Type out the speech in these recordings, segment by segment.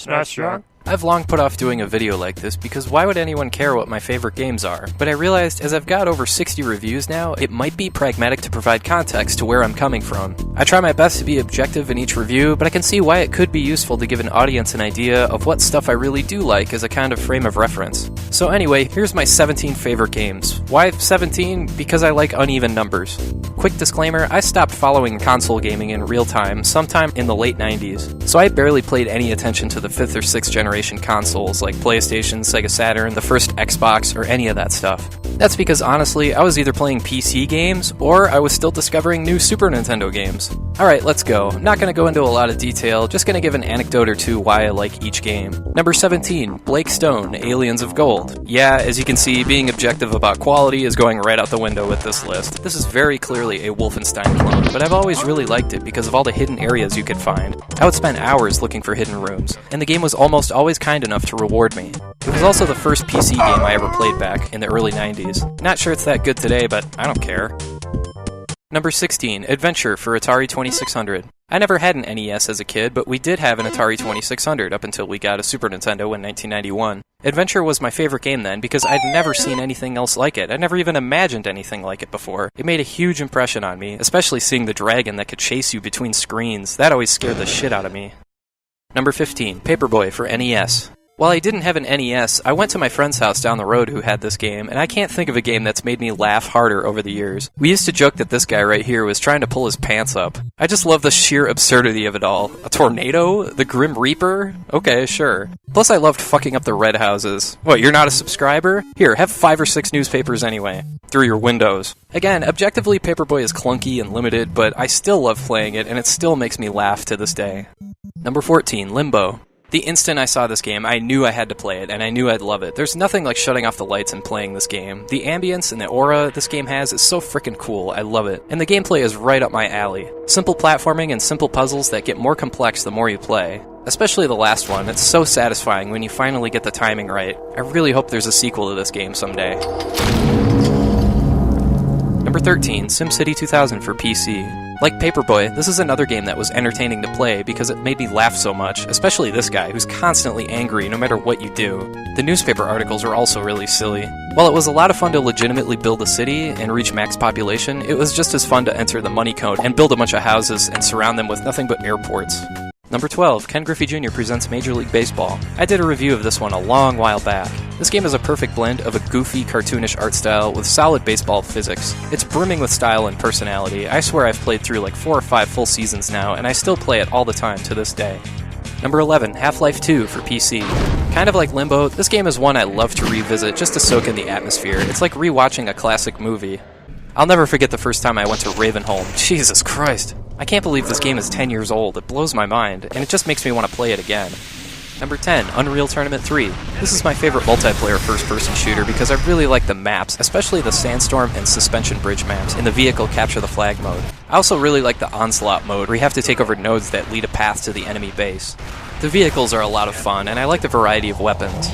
SNESdrunk. I've long put off doing a video like this because why would anyone care what my favorite games are? But I realized as I've got over 60 reviews now, it might be pragmatic to provide context to where I'm coming from. I try my best to be objective in each review, but I can see why it could be useful to give an audience an idea of what stuff I really do like as a kind of frame of reference. So anyway, here's my 17 favorite games. Why 17? Because I like uneven numbers. Quick disclaimer, I stopped following console gaming in real time sometime in the late 90s, so I barely paid any attention to the 5th or 6th generation consoles like PlayStation, Sega Saturn, the first Xbox, or any of that stuff. That's because honestly, I was either playing PC games, or I was still discovering new Super Nintendo games. Alright, let's go. I'm not gonna go into a lot of detail, just gonna give an anecdote or two why I like each game. Number 17, Blake Stone, Aliens of Gold. Yeah, as you can see, being objective about quality is going right out the window with this list. This is very clearly a Wolfenstein clone, but I've always really liked it because of all the hidden areas you could find. I would spend hours looking for hidden rooms, and the game was almost always kind enough to reward me. It was also the first PC game I ever played back in the early 90s. Not sure it's that good today, but I don't care. Number 16, Adventure for Atari 2600. I never had an NES as a kid, but we did have an Atari 2600 up until we got a Super Nintendo in 1991. Adventure was my favorite game then because I'd never seen anything else like it. I'd never even imagined anything like it before. It made a huge impression on me, especially seeing the dragon that could chase you between screens. That always scared the shit out of me. Number 15, Paperboy for NES. While I didn't have an NES, I went to my friend's house down the road who had this game, and I can't think of a game that's made me laugh harder over the years. We used to joke that this guy right here was trying to pull his pants up. I just love the sheer absurdity of it all. A tornado? The Grim Reaper? Okay, sure. Plus I loved fucking up the red houses. What, you're not a subscriber? Here, have 5 or 6 newspapers anyway. Through your windows. Again, objectively, Paperboy is clunky and limited, but I still love playing it, and it still makes me laugh to this day. Number 14, Limbo. The instant I saw this game, I knew I had to play it, and I knew I'd love it. There's nothing like shutting off the lights and playing this game. The ambience and the aura this game has is so frickin' cool, I love it. And the gameplay is right up my alley. Simple platforming and simple puzzles that get more complex the more you play. Especially the last one, it's so satisfying when you finally get the timing right. I really hope there's a sequel to this game someday. Number 13, SimCity 2000 for PC. Like Paperboy, this is another game that was entertaining to play because it made me laugh so much, especially this guy who's constantly angry no matter what you do. The newspaper articles are also really silly. While it was a lot of fun to legitimately build a city and reach max population, it was just as fun to enter the money code and build a bunch of houses and surround them with nothing but airports. Number 12, Ken Griffey Jr. presents Major League Baseball. I did a review of this one a long while back. This game is a perfect blend of a goofy, cartoonish art style with solid baseball physics. It's brimming with style and personality. I swear I've played through like 4 or 5 full seasons now, and I still play it all the time to this day. Number 11, Half-Life 2 for PC. Kind of like Limbo, this game is one I love to revisit just to soak in the atmosphere. It's like rewatching a classic movie. I'll never forget the first time I went to Ravenholm. Jesus Christ. I can't believe this game is 10 years old. It blows my mind, and it just makes me want to play it again. Number 10, Unreal Tournament 3. This is my favorite multiplayer first-person shooter because I really like the maps, especially the Sandstorm and Suspension Bridge maps in the vehicle capture the flag mode. I also really like the Onslaught mode, where you have to take over nodes that lead a path to the enemy base. The vehicles are a lot of fun, and I like the variety of weapons.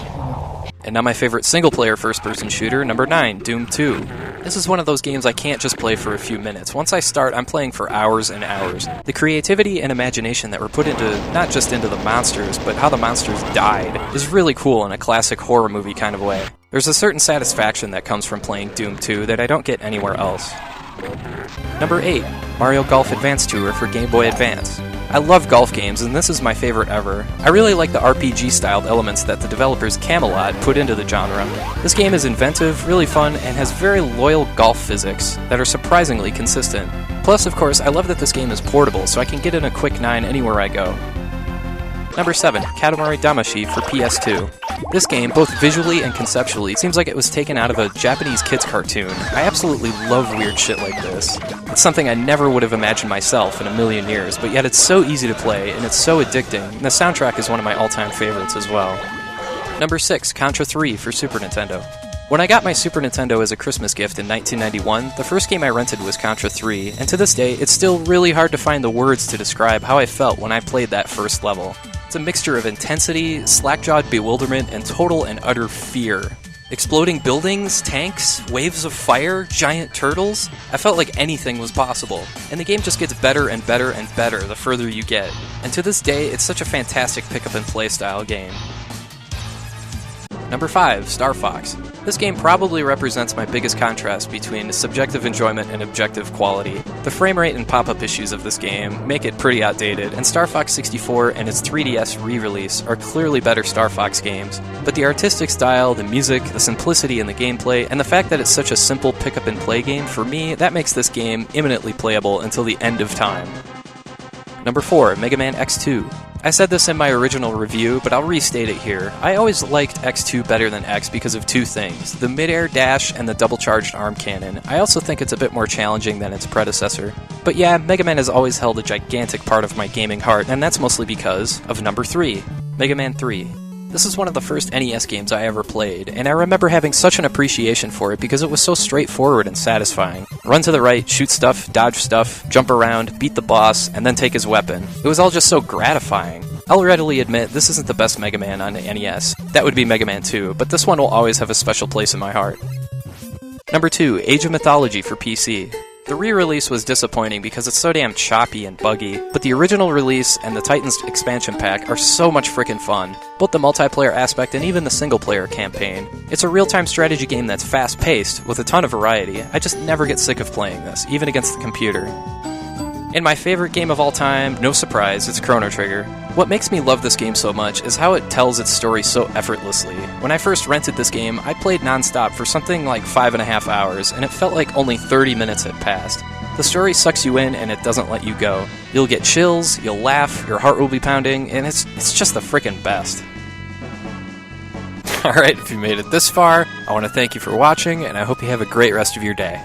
And now my favorite single-player first-person shooter, number 9, Doom 2. This is one of those games I can't just play for a few minutes. Once I start, I'm playing for hours and hours. The creativity and imagination that were put into, not just into the monsters, but how the monsters died, is really cool in a classic horror movie kind of way. There's a certain satisfaction that comes from playing Doom 2 that I don't get anywhere else. Number 8, Mario Golf Advance Tour for Game Boy Advance. I love golf games, and this is my favorite ever. I really like the RPG-styled elements that the developers Camelot put into the genre. This game is inventive, really fun, and has very loyal golf physics that are surprisingly consistent. Plus, of course, I love that this game is portable, so I can get in a quick 9 anywhere I go. Number 7, Katamari Damacy for PS2. This game, both visually and conceptually, seems like it was taken out of a Japanese kids cartoon. I absolutely love weird shit like this. It's something I never would have imagined myself in a million years, but yet it's so easy to play, and it's so addicting, and the soundtrack is one of my all-time favorites as well. Number 6, Contra 3 for Super Nintendo. When I got my Super Nintendo as a Christmas gift in 1991, the first game I rented was Contra 3, and to this day, it's still really hard to find the words to describe how I felt when I played that first level. It's a mixture of intensity, slack-jawed bewilderment, and total and utter fear. Exploding buildings, tanks, waves of fire, giant turtles. I felt like anything was possible. And the game just gets better and better and better the further you get. And to this day, it's such a fantastic pick-up and play style game. Number 5, Star Fox. This game probably represents my biggest contrast between subjective enjoyment and objective quality. The frame rate and pop-up issues of this game make it pretty outdated, and Star Fox 64 and its 3DS re-release are clearly better Star Fox games. But the artistic style, the music, the simplicity in the gameplay, and the fact that it's such a simple pick-up-and-play game, for me, that makes this game imminently playable until the end of time. Number 4, Mega Man X2. I said this in my original review, but I'll restate it here. I always liked X2 better than X because of two things: the mid-air dash and the double-charged arm cannon. I also think it's a bit more challenging than its predecessor. But yeah, Mega Man has always held a gigantic part of my gaming heart, and that's mostly because of number 3, Mega Man 3. This is one of the first NES games I ever played, and I remember having such an appreciation for it because it was so straightforward and satisfying. Run to the right, shoot stuff, dodge stuff, jump around, beat the boss, and then take his weapon. It was all just so gratifying. I'll readily admit this isn't the best Mega Man on the NES. That would be Mega Man 2, but this one will always have a special place in my heart. Number 2, Age of Mythology for PC. The re-release was disappointing because it's so damn choppy and buggy, but the original release and the Titans expansion pack are so much frickin' fun. Both the multiplayer aspect and even the single-player campaign. It's a real-time strategy game that's fast-paced, with a ton of variety. I just never get sick of playing this, even against the computer. And my favorite game of all time, no surprise, it's Chrono Trigger. What makes me love this game so much is how it tells its story so effortlessly. When I first rented this game, I played non-stop for something like 5.5 hours, and it felt like only 30 minutes had passed. The story sucks you in and it doesn't let you go. You'll get chills, you'll laugh, your heart will be pounding, and it's just the frickin' best. Alright, if you made it this far, I want to thank you for watching, and I hope you have a great rest of your day.